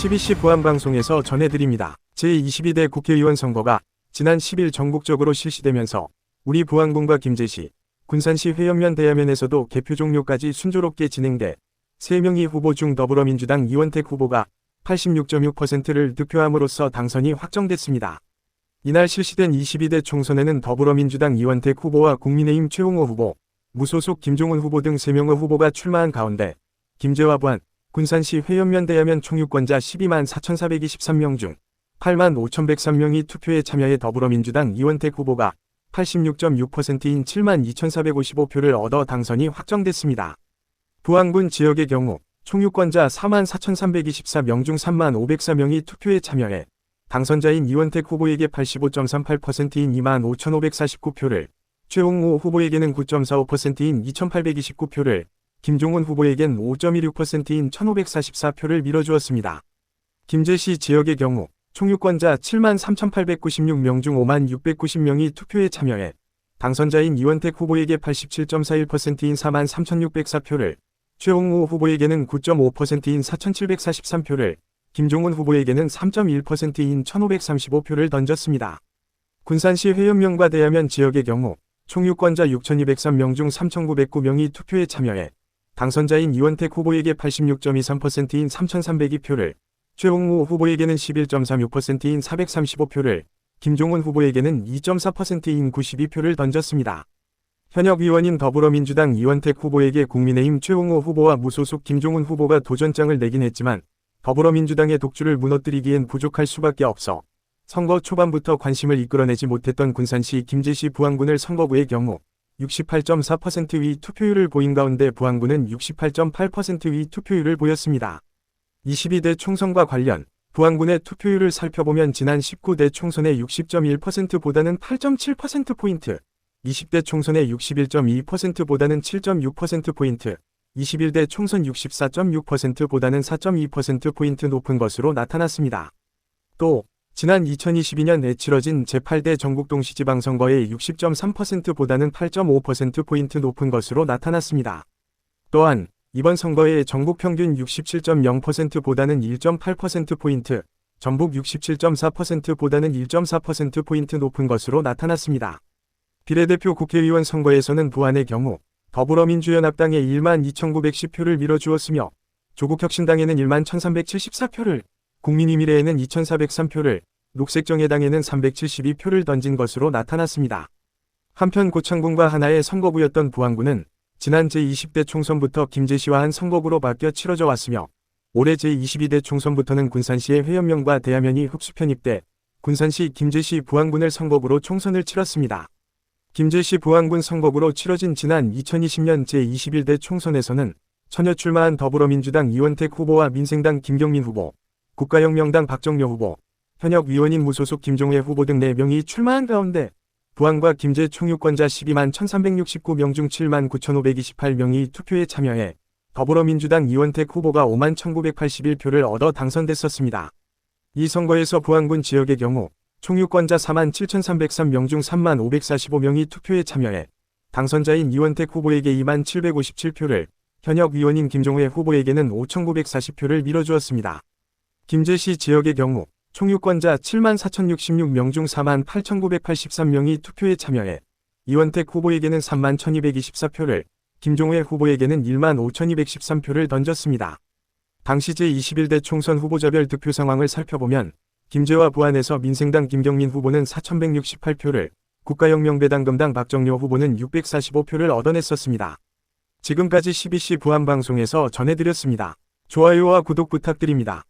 12시 부안방송에서 전해드립니다. 제22대 국회의원 선거가 지난 10일 전국적으로 실시되면서 우리 부안군과 김제시, 군산시 회연면 대야면에서도 개표 종료까지 순조롭게 진행돼 3명의 후보 중 더불어민주당 이원택 후보가 86.6%를 득표함으로써 당선이 확정됐습니다. 이날 실시된 22대 총선에는 더불어민주당 이원택 후보와 국민의힘 최홍호 후보, 무소속 김종훈 후보 등 3명의 후보가 출마한 가운데 김제와 부안, 군산시 회연면 대야면 총유권자 12만 4,423명 중 8만 5,103명이 투표에 참여해 더불어민주당 이원택 후보가 86.6%인 7만 2,455표를 얻어 당선이 확정됐습니다. 부안군 지역의 경우 총유권자 4만 4,324명 중 3만 504명이 투표에 참여해 당선자인 이원택 후보에게 85.38%인 2만 5,549표를, 최홍호 후보에게는 9.45%인 2,829표를, 김종훈 후보에겐 5.16%인 1,544표를 밀어주었습니다. 김제시 지역의 경우 총유권자 7만 3,896명 중 5만 690명이 투표에 참여해 당선자인 이원택 후보에게 87.41%인 4만 3,604표를, 최홍호 후보에게는 9.5%인 4,743표를, 김종훈 후보에게는 3.1%인 1,535표를 던졌습니다. 군산시 회연면과 대야면 지역의 경우 총유권자 6,203명 중 3,909명이 투표에 참여해 당선자인 이원택 후보에게 86.23%인 3,302표를, 최홍호 후보에게는 11.36%인 435표를, 김종훈 후보에게는 2.4%인 92표를 던졌습니다. 현역 의원인 더불어민주당 이원택 후보에게 국민의힘 최홍호 후보와 무소속 김종훈 후보가 도전장을 내긴 했지만 더불어민주당의 독주를 무너뜨리기엔 부족할 수밖에 없어 선거 초반부터 관심을 이끌어내지 못했던 군산시 김제시 부안군을 선거구의 경우 68.4%의 투표율을 보인 가운데 부안군은 68.8%의 투표율을 보였습니다. 22대 총선과 관련 부안군의 투표율을 살펴보면 지난 19대 총선의 60.1%보다는 8.7%포인트, 20대 총선의 61.2%보다는 7.6%포인트, 21대 총선 64.6%보다는 4.2%포인트 높은 것으로 나타났습니다. 또 지난 2022년에 치러진 제8대 전국동시지방선거의 60.3%보다는 8.5%포인트 높은 것으로 나타났습니다. 또한 이번 선거의 전국평균 67.0%보다는 1.8%포인트, 전북 67.4%보다는 1.4%포인트 높은 것으로 나타났습니다. 비례대표 국회의원 선거에서는 부안의 경우 더불어민주연합당에 1만 2,910표를 밀어주었으며 조국혁신당에는 1만 1,374표를, 국민의미래에는 2,403표를, 녹색정의당에는 372표를 던진 것으로 나타났습니다. 한편 고창군과 하나의 선거구였던 부안군은 지난 제20대 총선부터 김제시와 한 선거구로 바뀌어 치러져 왔으며 올해 제22대 총선부터는 군산시의 회연면과 대야면이 흡수 편입돼 군산시 김제시 부안군을 선거구로 총선을 치렀습니다. 김제시 부안군 선거구로 치러진 지난 2020년 제21대 총선에서는 천여 출마한 더불어민주당 이원택 후보와 민생당 김경민 후보, 국가혁명당 박정료 후보, 현역 위원인 무소속 김종회 후보 등 4명이 출마한 가운데 부안과 김제 총유권자 12만 1,369명 중 7만 9,528명이 투표에 참여해 더불어민주당 이원택 후보가 5만 1,981표를 얻어 당선됐었습니다. 이 선거에서 부안군 지역의 경우 총유권자 4만 7,303명 중 3만 545명이 투표에 참여해 당선자인 이원택 후보에게 2만 757표를, 현역 위원인 김종회 후보에게는 5,940표를 밀어주었습니다. 김제시 지역의 경우 총유권자 7만 4,066명 중 4만 8,983명이 투표에 참여해 이원택 후보에게는 3만 1,224표를, 김종회 후보에게는 1만 5,213표를 던졌습니다. 당시 제21대 총선 후보자별 득표 상황을 살펴보면 김제와 부안에서 민생당 김경민 후보는 4,168표를, 국가혁명배당금당 박정료 후보는 645표를 얻어냈었습니다. 지금까지 12시 부안방송에서 전해드렸습니다. 좋아요와 구독 부탁드립니다.